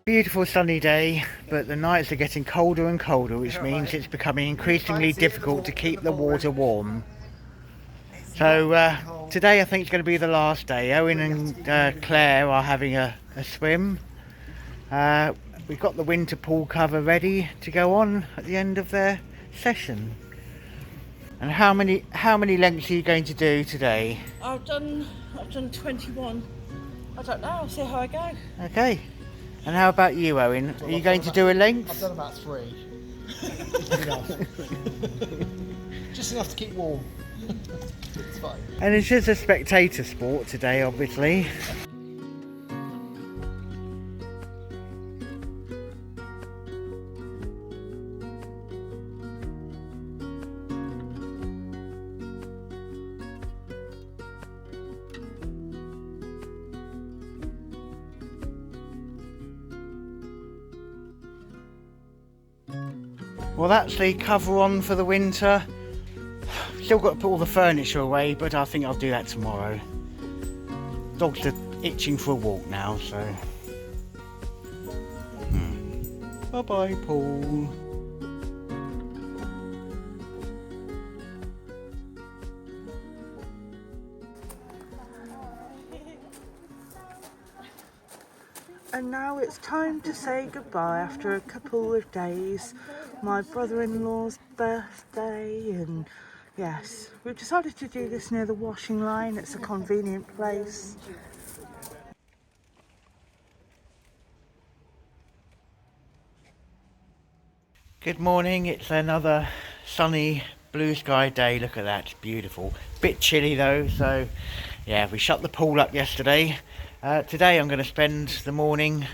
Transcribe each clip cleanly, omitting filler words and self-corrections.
Beautiful sunny day, but the nights are getting colder and colder, which means it's becoming increasingly difficult to keep the water warm. So today I think it's going to be the last day. Owen and Claire are having a swim. We've got the winter pool cover ready to go on at the end of their session. And how many lengths are you going to do today? I've done 21. I don't know, I'll see how I go. Okay. And how about you, Owen? Are you going to do a length? I've done about 3. Enough. Just enough to keep warm. It's fine. And it's just a spectator sport today, obviously. Well, that's the cover on for the winter. Still got to put all the furniture away, but I think I'll do that tomorrow. Dogs are itching for a walk now, so... Bye-bye, Paul. And now it's time to say goodbye after a couple of days. My brother-in-law's birthday, and yes, we've decided to do this near the washing line. It's a convenient place. Good morning, it's another sunny blue sky day. Look at that, it's beautiful. Bit chilly though, so yeah, we shut the pool up yesterday. Today I'm going to spend the morning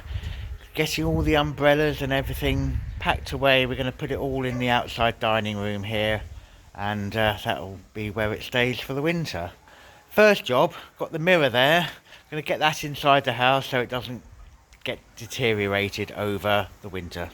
getting all the umbrellas and everything packed away. We're going to put it all in the outside dining room here, and that'll be where it stays for the winter. First job, got the mirror there. I'm going to get that inside the house so it doesn't get deteriorated over the winter.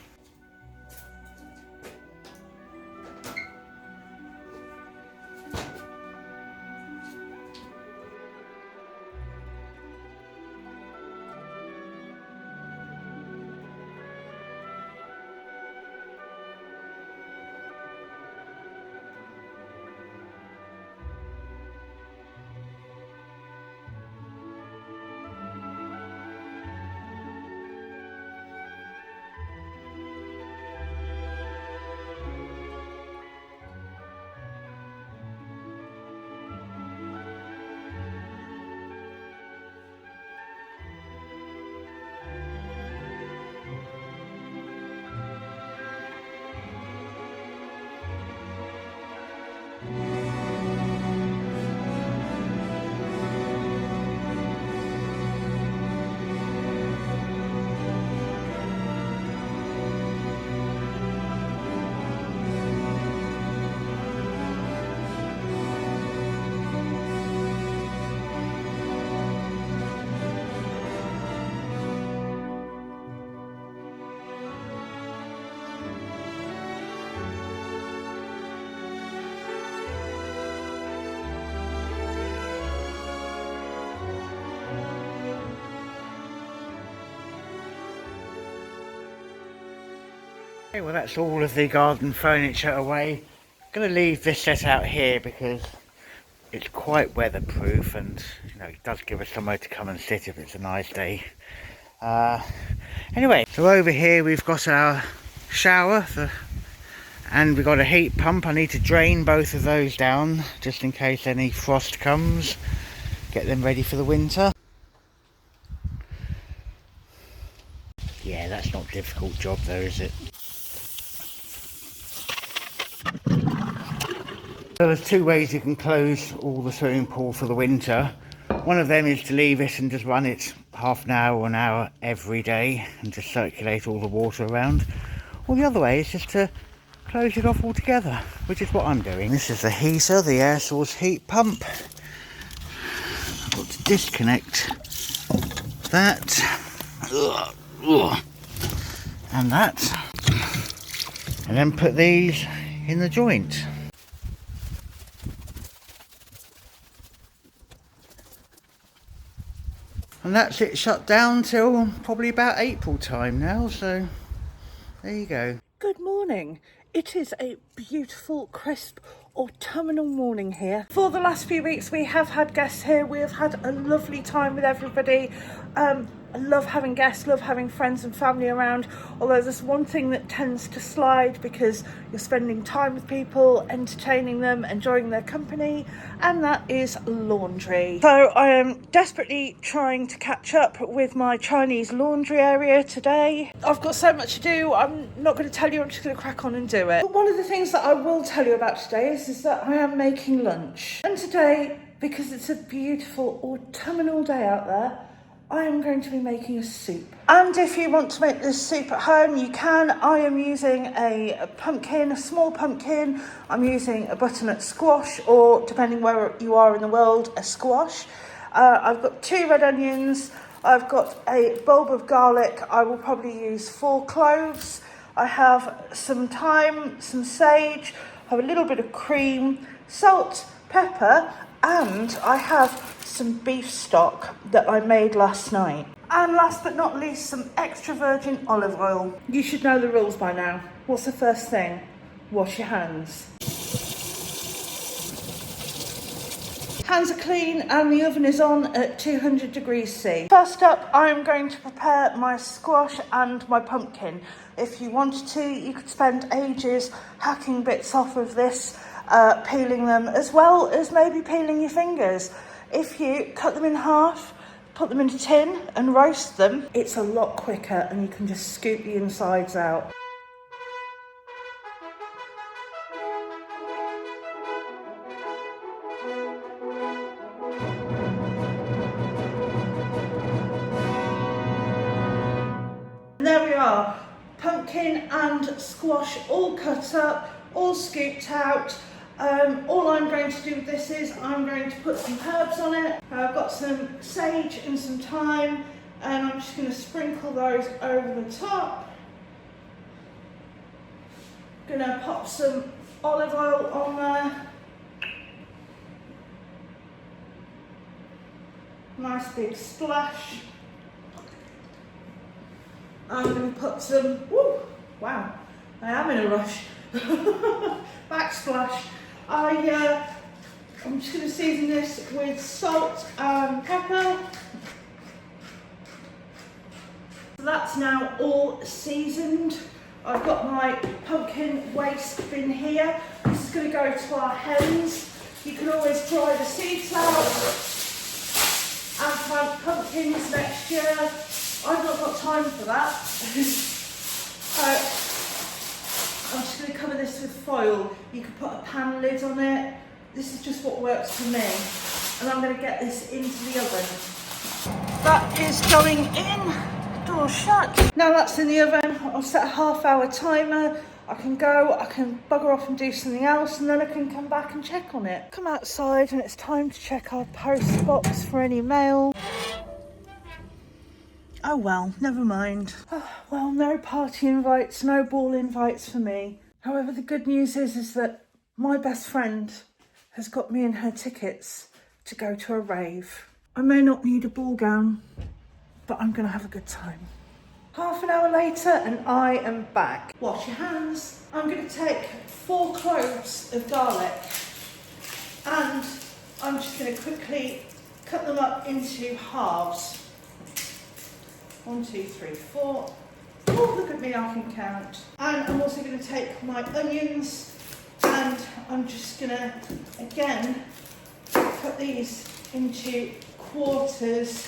Okay, well that's all of the garden furniture away. I'm going to leave this set out here because it's quite weatherproof, and you know, it does give us somewhere to come and sit if it's a nice day. Anyway, so over here we've got our shower and we've got a heat pump. I need to drain both of those down just in case any frost comes. Get them ready for the winter. Yeah, that's not a difficult job though, is it? So there's two ways you can close all the swimming pool for the winter. One of them is to leave it and just run it half an hour or an hour every day and just circulate all the water around. Or the other way is just to close it off altogether, which is what I'm doing. This is the heater, the air source heat pump. I've got to disconnect that and that, and then put these in the joint. And that's it shut down till probably about April time now, so there you go. Good morning. It is a beautiful, crisp, autumnal morning here. For the last few weeks we have had guests here. We have had a lovely time with everybody. I love having guests, love having friends and family around, although there's one thing that tends to slide because you're spending time with people, entertaining them, enjoying their company, and that is laundry. So I am desperately trying to catch up with my Chinese laundry area today. I've got so much to do, I'm not going to tell you, I'm just going to crack on and do it. But one of the things that I will tell you about today is that I am making lunch. And today, because it's a beautiful autumnal day out there, I am going to be making a soup. And if you want to make this soup at home, you can. I am using a pumpkin, a small pumpkin. I'm using a butternut squash, or depending where you are in the world, a squash. I've got 2 red onions. I've got a bulb of garlic. I will probably use 4 cloves. I have some thyme, some sage. I have a little bit of cream, salt, pepper, and I have some beef stock that I made last night. And last but not least, some extra virgin olive oil. You should know the rules by now. What's the first thing? Wash your hands. Hands are clean and the oven is on at 200 degrees C. First up, I'm going to prepare my squash and my pumpkin. If you wanted to, you could spend ages hacking bits off of this, peeling them, as well as maybe peeling your fingers. If you cut them in half, put them in a tin and roast them, it's a lot quicker and you can just scoop the insides out. And there we are, pumpkin and squash all cut up, all scooped out. All I'm going to do with this is I'm going to put some herbs on it. I've got some sage and some thyme, and I'm just going to sprinkle those over the top. Going to pop some olive oil on there. Nice big splash. I'm going to put some, wow, I am in a rush. Backsplash. I'm just going to season this with salt and pepper. So that's now all seasoned. I've got my pumpkin waste bin here. This is going to go to our hens. You can always dry the seeds out and plant pumpkins next year. I've not got time for that. I'm just going to cover this with foil. You can put a pan lid on it. This is just what works for me. And I'm going to get this into the oven. That is going in. Door shut. Now that's in the oven. I'll set a half-hour timer. I can go, I can bugger off and do something else, and then I can come back and check on it. Come outside and it's time to check our post box for any mail. Oh well, never mind. Oh, well, no party invites, no ball invites for me. However, the good news is that my best friend has got me and her tickets to go to a rave. I may not need a ball gown, but I'm going to have a good time. Half an hour later and I am back. Wash your hands. I'm going to take 4 cloves of garlic and I'm just going to quickly cut them up into halves. 1, 2, 3, 4. Oh, look at me, I can count. And I'm also going to take my onions and I'm just going to, again, cut these into quarters.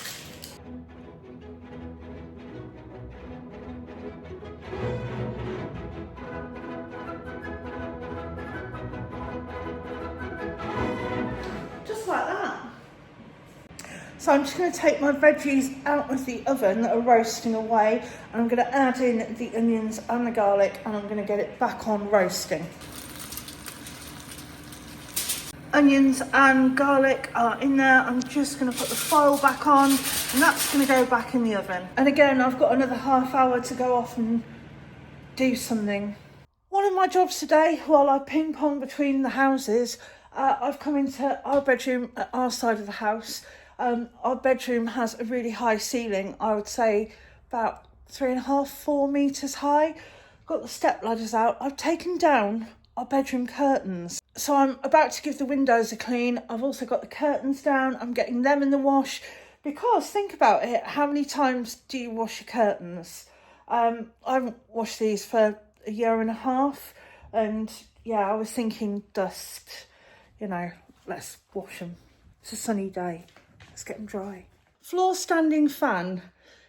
Just like that. So I'm just going to take my veggies out of the oven that are roasting away, and I'm going to add in the onions and the garlic, and I'm going to get it back on roasting. Onions and garlic are in there. I'm just going to put the foil back on, and that's going to go back in the oven. And again, I've got another half hour to go off and do something. One of my jobs today, while I ping pong between the houses, I've come into our bedroom at our side of the house. Our bedroom has a really high ceiling, I would say about 3.5, 4 metres high. Got the step ladders out. I've taken down our bedroom curtains. So I'm about to give the windows a clean. I've also got the curtains down. I'm getting them in the wash because think about it. How many times do you wash your curtains? I haven't washed these for a year and a half. And yeah, I was thinking dust, you know, let's wash them. It's a sunny day. Let's get them dry. Floor standing fan.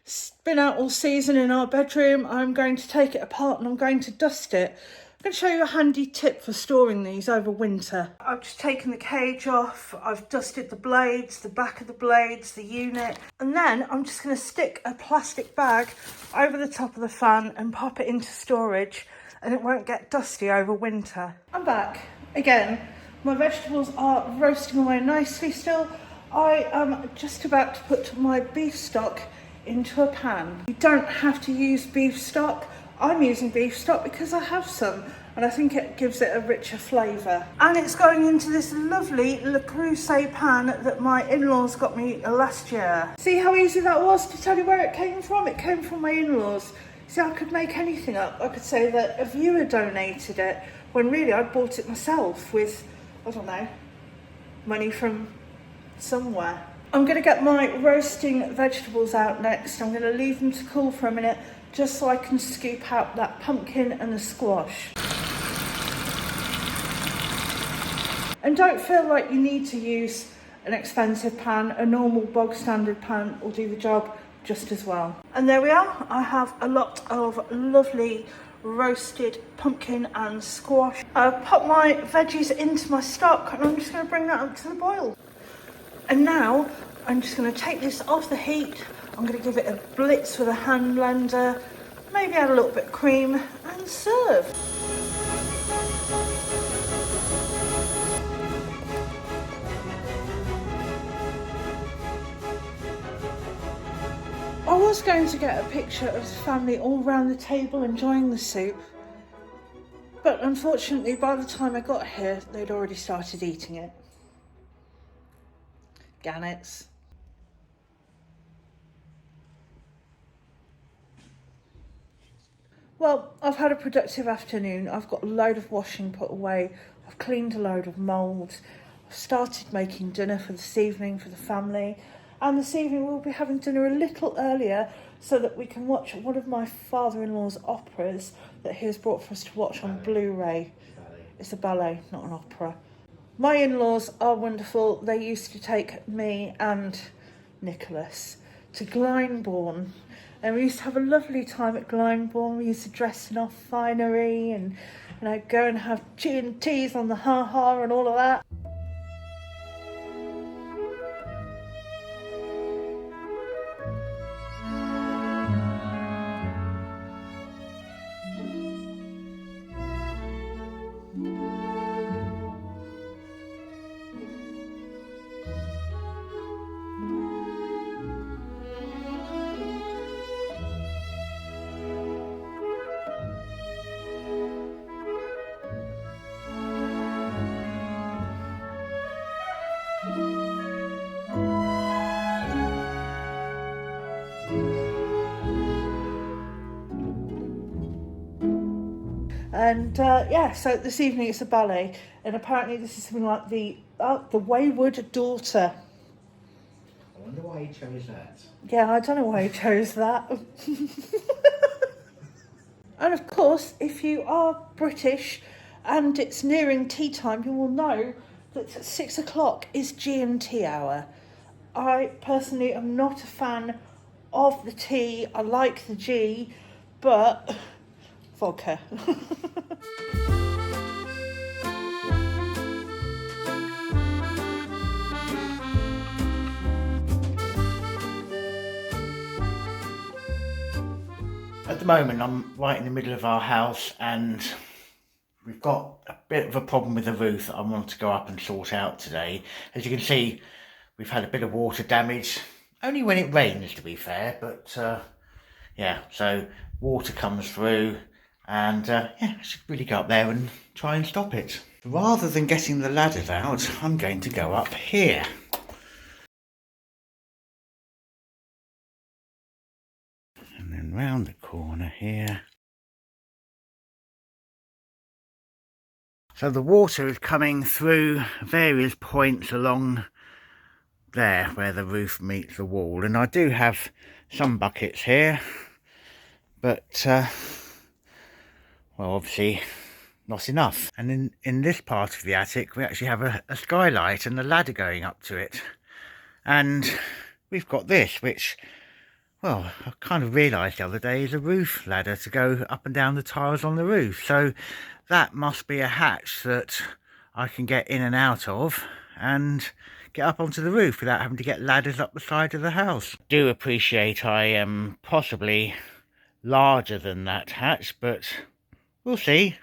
It's been out all season in our bedroom. I'm going to take it apart and I'm going to dust it. I'm going to show you a handy tip for storing these over winter. I've just taken the cage off. I've dusted the blades, the back of the blades, the unit. And then I'm just going to stick a plastic bag over the top of the fan and pop it into storage and it won't get dusty over winter. I'm back again. My vegetables are roasting away nicely still. I am just about to put my beef stock into a pan. You don't have to use beef stock. I'm using beef stock because I have some and I think it gives it a richer flavour. And it's going into this lovely Le Creuset pan that my in-laws got me last year. See how easy that was to tell you where it came from? It came from my in-laws. See, I could make anything up. I could say that a viewer donated it when really I bought it myself with, I don't know, money from somewhere. I'm going to get my roasting vegetables out next. I'm going to leave them to cool for a minute just so I can scoop out that pumpkin and the squash. And don't feel like you need to use an expensive pan. A normal bog standard pan will do the job just as well. And there we are. I have a lot of lovely roasted pumpkin and squash. I've put my veggies into my stock and I'm just going to bring that up to the boil. And now I'm just going to take this off the heat. I'm going to give it a blitz with a hand blender, maybe add a little bit of cream and serve. I was going to get a picture of the family all round the table enjoying the soup, but unfortunately by the time I got here they'd already started eating it. Gannets. Well, I've had a productive afternoon. I've got a load of washing put away. I've cleaned a load of mould. I've started making dinner for this evening for the family. And this evening we'll be having dinner a little earlier so that we can watch one of my father-in-law's operas that he has brought for us to watch on Blu-ray. It's a ballet, not an opera. My in-laws are wonderful. They used to take me and Nicholas to Glyndebourne. And we used to have a lovely time at Glyndebourne. We used to dress in our finery and go and have G&Ts on the ha-ha and all of that. And so this evening it's a ballet, and apparently this is something like the Wayward Daughter. I wonder why he chose that. Yeah, I don't know why he chose that. And of course, if you are British and it's nearing tea time, you will know that 6 o'clock is G&T hour. I personally am not a fan of the tea. I like the G, but vodka. At the moment I'm right in the middle of our house and we've got a bit of a problem with the roof that I want to go up and sort out today. As you can see, we've had a bit of water damage, only when it rains to be fair, but yeah, so water comes through and I should really go up there and try and stop it. Rather than getting the ladders out, I'm going to go up here. And round the corner here. So the water is coming through various points along there where the roof meets the wall, and I do have some buckets here, but well, obviously not enough. And in this part of the attic we actually have a skylight and a ladder going up to it, and we've got this, which, well, I kind of realised the other day is a roof ladder to go up and down the tiles on the roof. So that must be a hatch that I can get in and out of and get up onto the roof without having to get ladders up the side of the house. I do appreciate I am possibly larger than that hatch, but we'll see.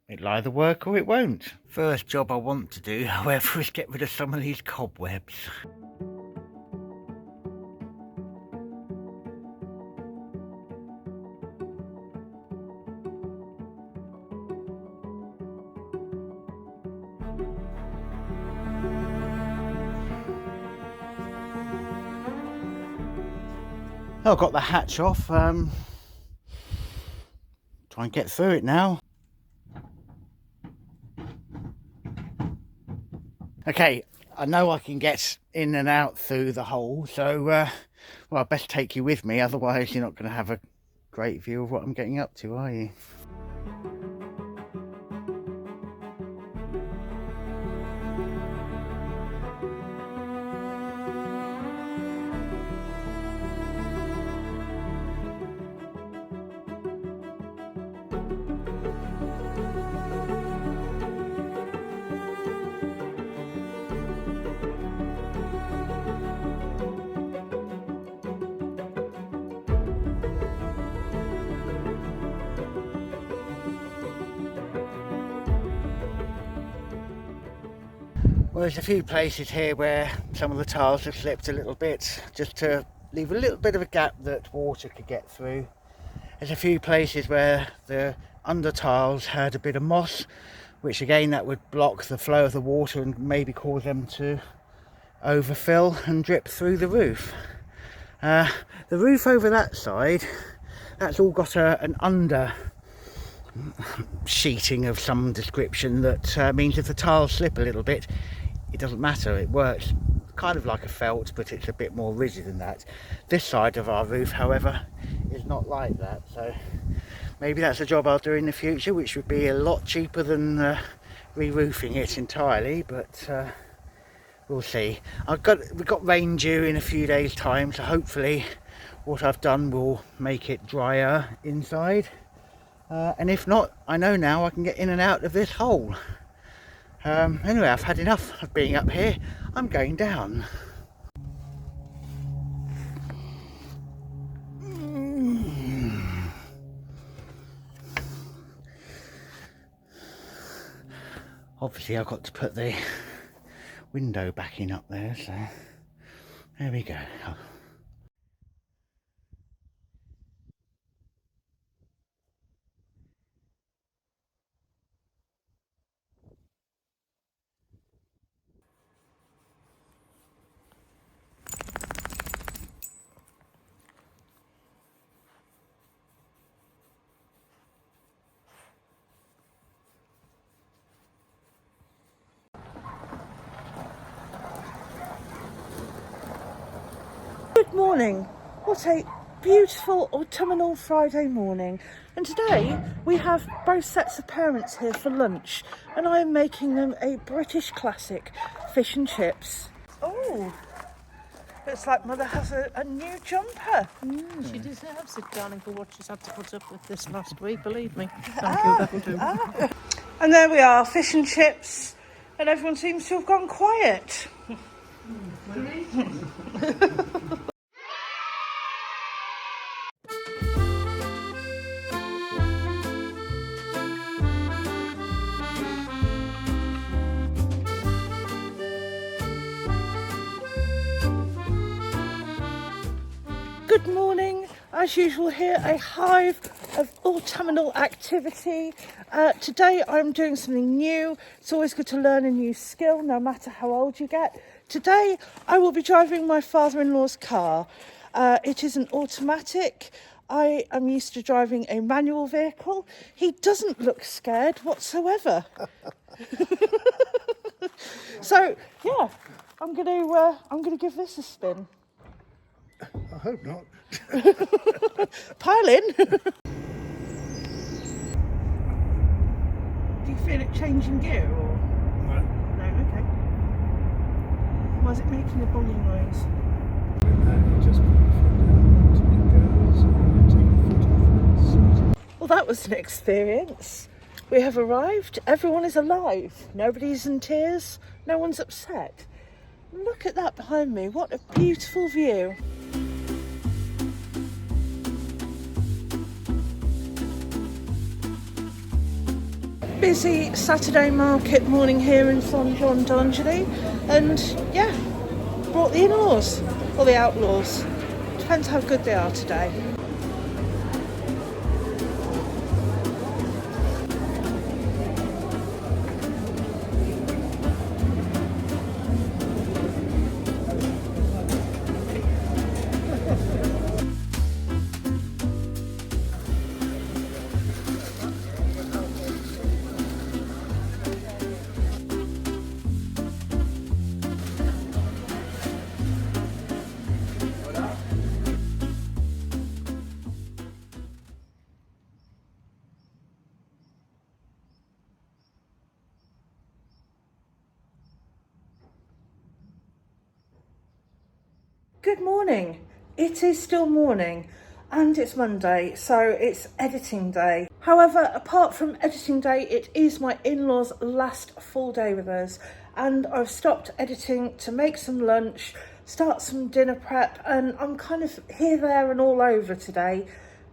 It'll either work or it won't. First job I want to do, however, is get rid of some of these cobwebs. I've got the hatch off. Try and get through it now. Okay, I know I can get in and out through the hole, so well, I best take you with me, otherwise you're not going to have a great view of what I'm getting up to, are you? Well, there's a few places here where some of the tiles have slipped a little bit, just to leave a little bit of a gap that water could get through. There's a few places where the under tiles had a bit of moss, which again that would block the flow of the water and maybe cause them to overfill and drip through the roof. The roof over that side, that's all got an under sheeting of some description that means if the tiles slip a little bit, it doesn't matter, it works kind of like a felt, but it's a bit more rigid than that. This side of our roof, however, is not like that, so maybe that's a job I'll do in the future, which would be a lot cheaper than re-roofing it entirely, but we'll see. We've got rain due in a few days' time, so hopefully what I've done will make it drier inside. And if not, I know now I can get in and out of this hole. Anyway, I've had enough of being up here. I'm going down. Obviously I've got to put the window back in up there, so there we go. Good morning. What a beautiful autumnal Friday morning. And today we have both sets of parents here for lunch, and I am making them a British classic fish and chips. Oh, looks like Mother has a new jumper. She deserves it, darling, for what she's had to put up with this last week, believe me. Thank you, that'll do. And there we are, fish and chips, and everyone seems to have gone quiet. Good morning. As usual here, a hive of autumnal activity. Today I'm doing something new. It's always good to learn a new skill, no matter how old you get. Today I will be driving my father-in-law's car. It is an automatic. I am used to driving a manual vehicle. He doesn't look scared whatsoever. So yeah, I'm gonna give this a spin. I hope not. Pile in. Do you feel it changing gear or? No. No, okay. Why is it making a boing noise? You just put your foot down until it goes, and you take your foot off and it settles. Well, that was an experience. We have arrived. Everyone is alive. Nobody's in tears. No one's upset. Look at that behind me. What a beautiful view. Busy Saturday market morning here in St John d'Angely, and yeah, brought the in-laws, or the outlaws. Depends how good they are today. Good morning. It is still morning and it's Monday, so it's editing day. However, apart from editing day, it is my in-laws' last full day with us, and I've stopped editing to make some lunch, start some dinner prep, and I'm kind of here, there and all over today,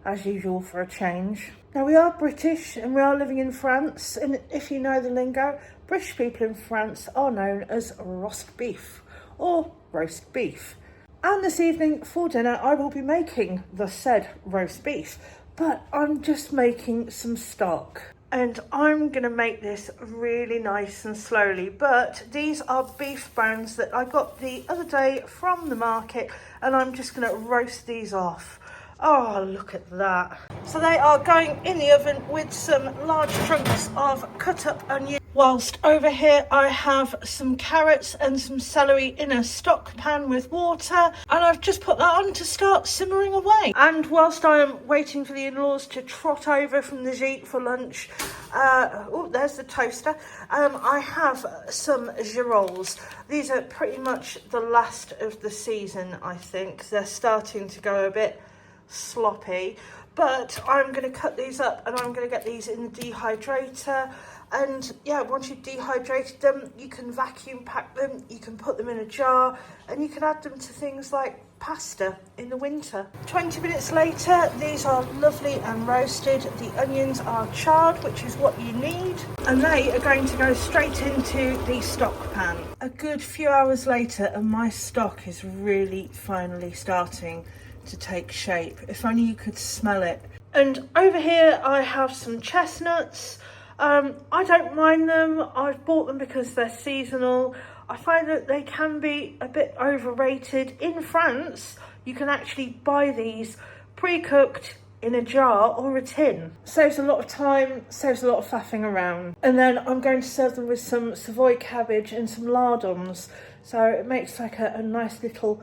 as usual for a change. Now, we are British and we are living in France, and if you know the lingo, British people in France are known as roast beef or roast beef. And this evening for dinner, I will be making the said roast beef, but I'm just making some stock. And I'm gonna make this really nice and slowly, but these are beef bones that I got the other day from the market, and I'm just gonna roast these off. Oh, look at that. So they are going in the oven with some large chunks of cut up onion. Whilst over here I have some carrots and some celery in a stock pan with water, and I've just put that on to start simmering away. And whilst I am waiting for the in-laws to trot over from the gîte for lunch, oh, there's the toaster, I have some giggles. These are pretty much the last of the season, I think. They're starting to go a bit sloppy, but I'm going to cut these up and I'm going to get these in the dehydrator. And yeah, once you've dehydrated them, you can vacuum pack them, you can put them in a jar, and you can add them to things like pasta in the winter. 20 minutes later, these are lovely and roasted. The onions are charred, which is what you need, and they are going to go straight into the stock pan. A good few hours later, and my stock is really finally starting to take shape. If only you could smell it. And over here I have some chestnuts. I don't mind them. I've bought them because they're seasonal. I find that they can be a bit overrated. In France, you can actually buy these pre-cooked in a jar or a tin. Saves a lot of time, saves a lot of faffing around. And then I'm going to serve them with some Savoy cabbage and some lardons. So it makes like a nice little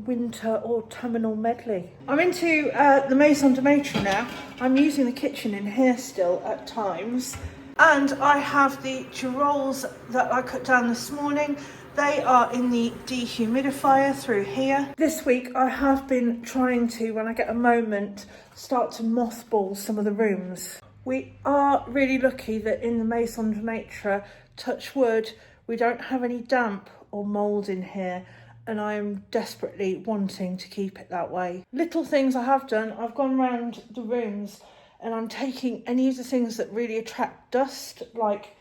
winter autumnal medley. I'm into the maison de maître now. I'm using the kitchen in here still at times. And I have the giggles that I cut down this morning. They are in the dehumidifier through here. This week I have been trying to, when I get a moment, start to mothball some of the rooms. We are really lucky that in the maison de maître, touch wood, we don't have any damp or mould in here, and I am desperately wanting to keep it that way. Little things I have done, I've gone round the rooms and I'm taking any of the things that really attract dust, like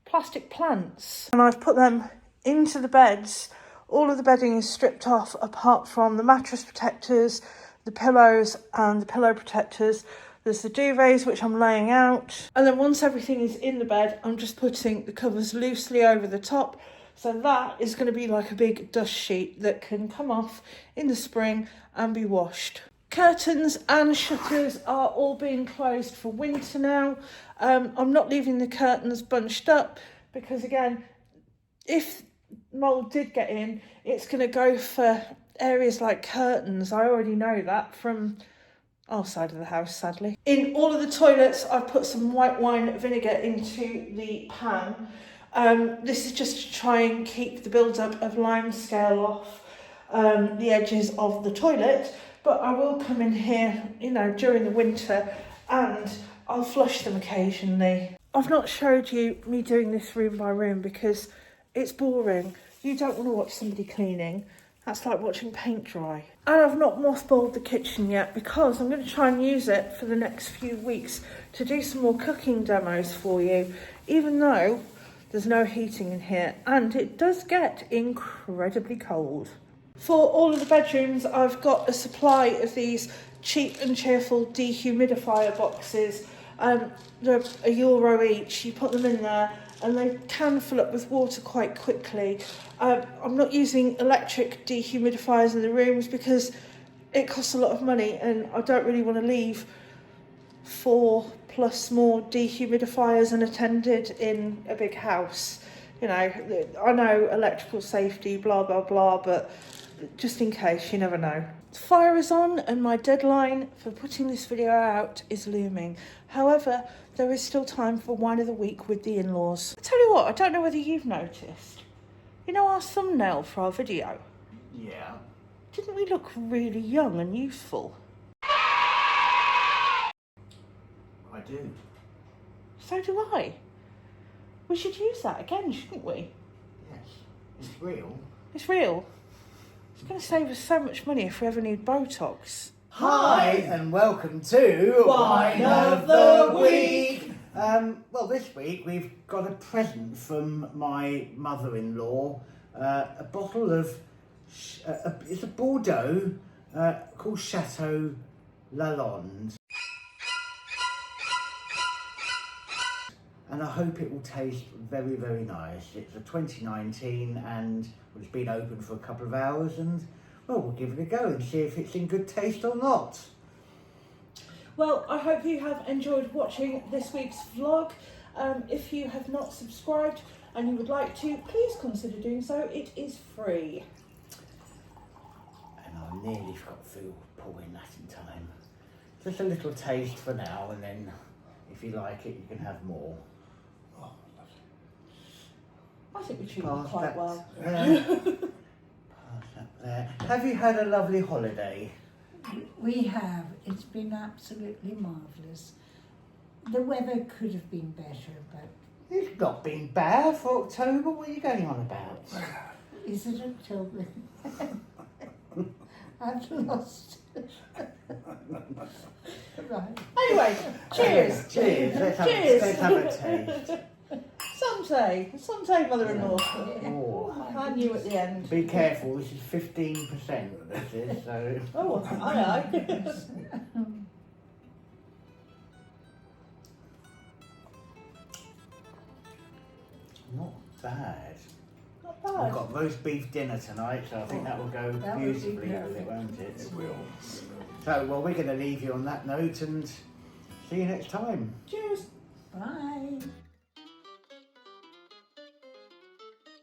plastic plants, and I've put them into the beds. All of the bedding is stripped off apart from the mattress protectors, the pillows and the pillow protectors. There's the duvets, which I'm laying out. And then once everything is in the bed, I'm just putting the covers loosely over the top. So that is going to be like a big dust sheet that can come off in the spring and be washed. Curtains and shutters are all being closed for winter now. I'm not leaving the curtains bunched up because, again, if mould did get in, it's going to go for areas like curtains. I already know that from our side of the house, sadly. In all of the toilets, I've put some white wine vinegar into the pan. This is just to try and keep the build-up of limescale off the edges of the toilet. But I will come in here, you know, during the winter, and I'll flush them occasionally. I've not showed you me doing this room by room because it's boring. You don't want to watch somebody cleaning. That's like watching paint dry. And I've not mothballed the kitchen yet because I'm going to try and use it for the next few weeks to do some more cooking demos for you, even though there's no heating in here and it does get incredibly cold. For all of the bedrooms, I've got a supply of these cheap and cheerful dehumidifier boxes. They're €1 each. You put them in there and they can fill up with water quite quickly. I'm not using electric dehumidifiers in the rooms because it costs a lot of money and I don't really want to leave 4+ more dehumidifiers unattended in a big house. You know, I know electrical safety, blah, blah, blah, but just in case, you never know. Fire is on and my deadline for putting this video out is looming. However, there is still time for wine of the week with the in-laws. I tell you what, I don't know whether you've noticed. You know our thumbnail for our video? Yeah. Didn't we look really young and youthful? I do. So do I. We should use that again, shouldn't we? Yes. It's real. It's real. It's going to save us so much money if we ever need Botox. Hi and welcome to Wine of the Week. Well, this week we've got a present from my mother-in-law. A bottle of it's a Bordeaux called Chateau Lalonde. And I hope it will taste very, very nice. It's a 2019 and it's been open for a couple of hours and, well, we'll give it a go and see if it's in good taste or not. Well, I hope you have enjoyed watching this week's vlog. If you have not subscribed and you would like to, please consider doing so. It is free. And I nearly forgot to pour in that in time. Just a little taste for now and then if you like it, you can have more. I think we treated it quite well. Pass that there. Have you had a lovely holiday? We have. It's been absolutely marvellous. The weather could have been better, but... It's not been bad for October. What are you going on about? Is it October? I've lost it. Right. Anyway, cheers. Cheers. Cheers. Let's have a taste. Some mother-in-law. Oh. I knew at the end. Be careful, this is 15%, this is, so... Oh, aye. Not bad. Not bad. We've got roast beef dinner tonight, so I think that will go That would be beautifully with it, perfect. won't it? It will. So, well, we're going to leave you on that note and see you next time. Cheers. Bye.